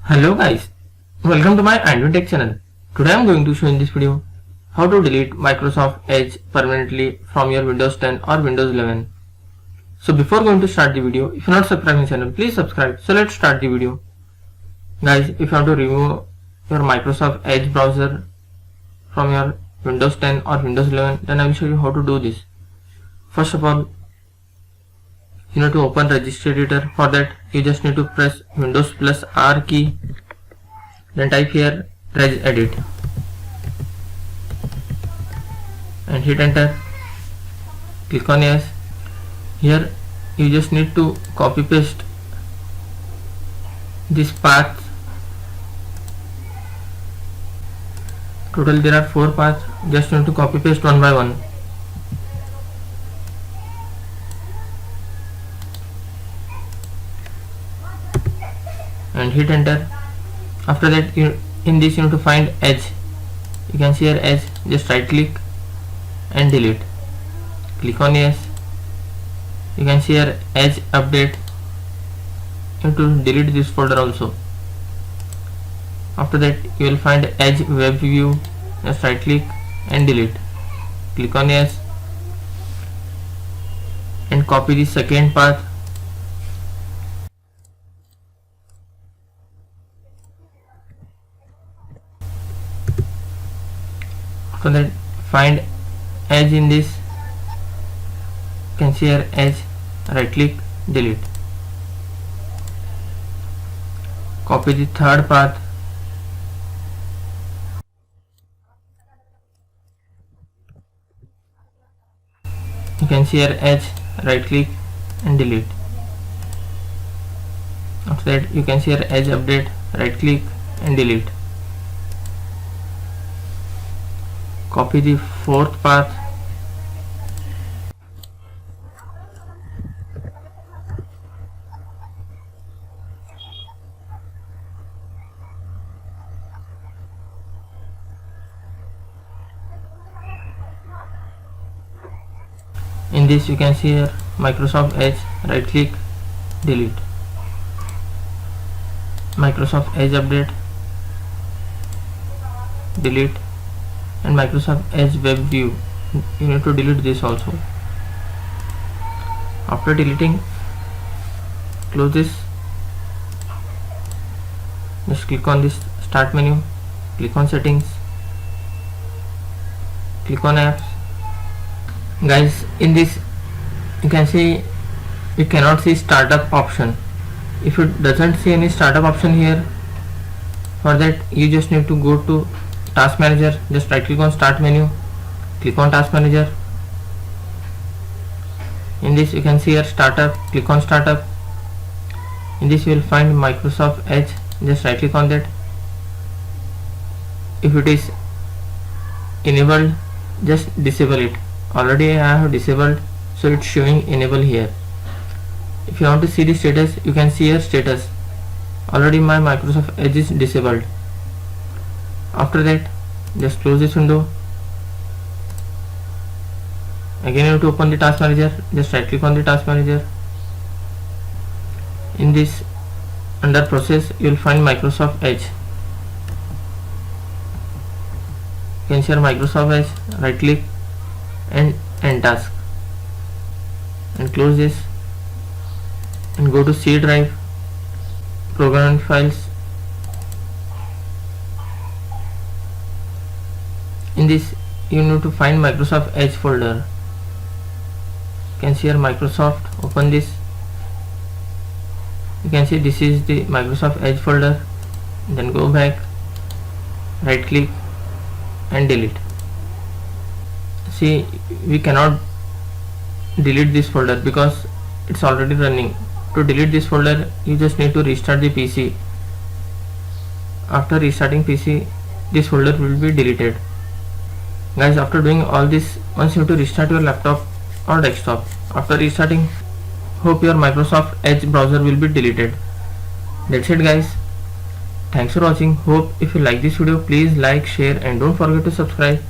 Hello guys, welcome to my AndWin Tech channel. Today I am going to show in this video how to delete Microsoft Edge permanently from your Windows 10 or Windows 11. So before going to start the video, if you are not subscribed to my channel, please subscribe. So let's start the video. Guys, if you want to remove your Microsoft Edge browser from your Windows 10 or Windows 11, then I will show you how to do this. First of all, you need to open registry editor. For that you just need to press Windows plus R key, then type here regedit and hit enter. Click on yes. Here you just need to copy paste this path. Total there are 4 paths. Just need to copy paste one by one. And hit enter. After that in this you need to find Edge. You can see here Edge. Just right click and delete. Click on yes. You can see here Edge update. You need to delete this folder also. After that you will find Edge web view. Just right click and delete. Click on yes and copy the second path. So that find Edge in this. You can see here Edge, right click, delete. Copy the third path. You can see here Edge, right click and delete. After that you can see here Edge update, right click and delete. Copy the fourth path. In this you can see here Microsoft Edge, right click, delete. Microsoft Edge update, delete. And Microsoft Edge web view, you need to delete this also. After deleting, close this. Just click on this start menu, click on settings, click on apps. Guys, in this you can see you cannot see startup option. If you doesn't see any startup option here, for that you just need to go to Task Manager. Just right click on start menu, click on Task Manager. In this you can see here startup, click on startup. In this you will find Microsoft Edge. Just right click on that. If it is enabled, just disable it. Already I have disabled, so it's showing enable here. If you want to see the status, you can see here status. Already my Microsoft Edge is disabled. After that just close this window. Again you have to open the Task Manager. Just right click on the Task Manager. In this under process you will find Microsoft Edge. You can see Microsoft Edge, right click and end task and close this and go to C drive, program and files. In this you need to find Microsoft Edge folder. You can see here Microsoft, open this. You can see this is the Microsoft Edge folder. Then go back, right click and delete. See, we cannot delete this folder because it's already running. To delete this folder you just need to restart the PC. After restarting PC, this folder will be deleted. Guys, after doing all this, once you have to restart your laptop or desktop. After restarting, hope your Microsoft Edge browser will be deleted. That's it guys. Thanks for watching. Hope if you like this video, please like, share and don't forget to subscribe.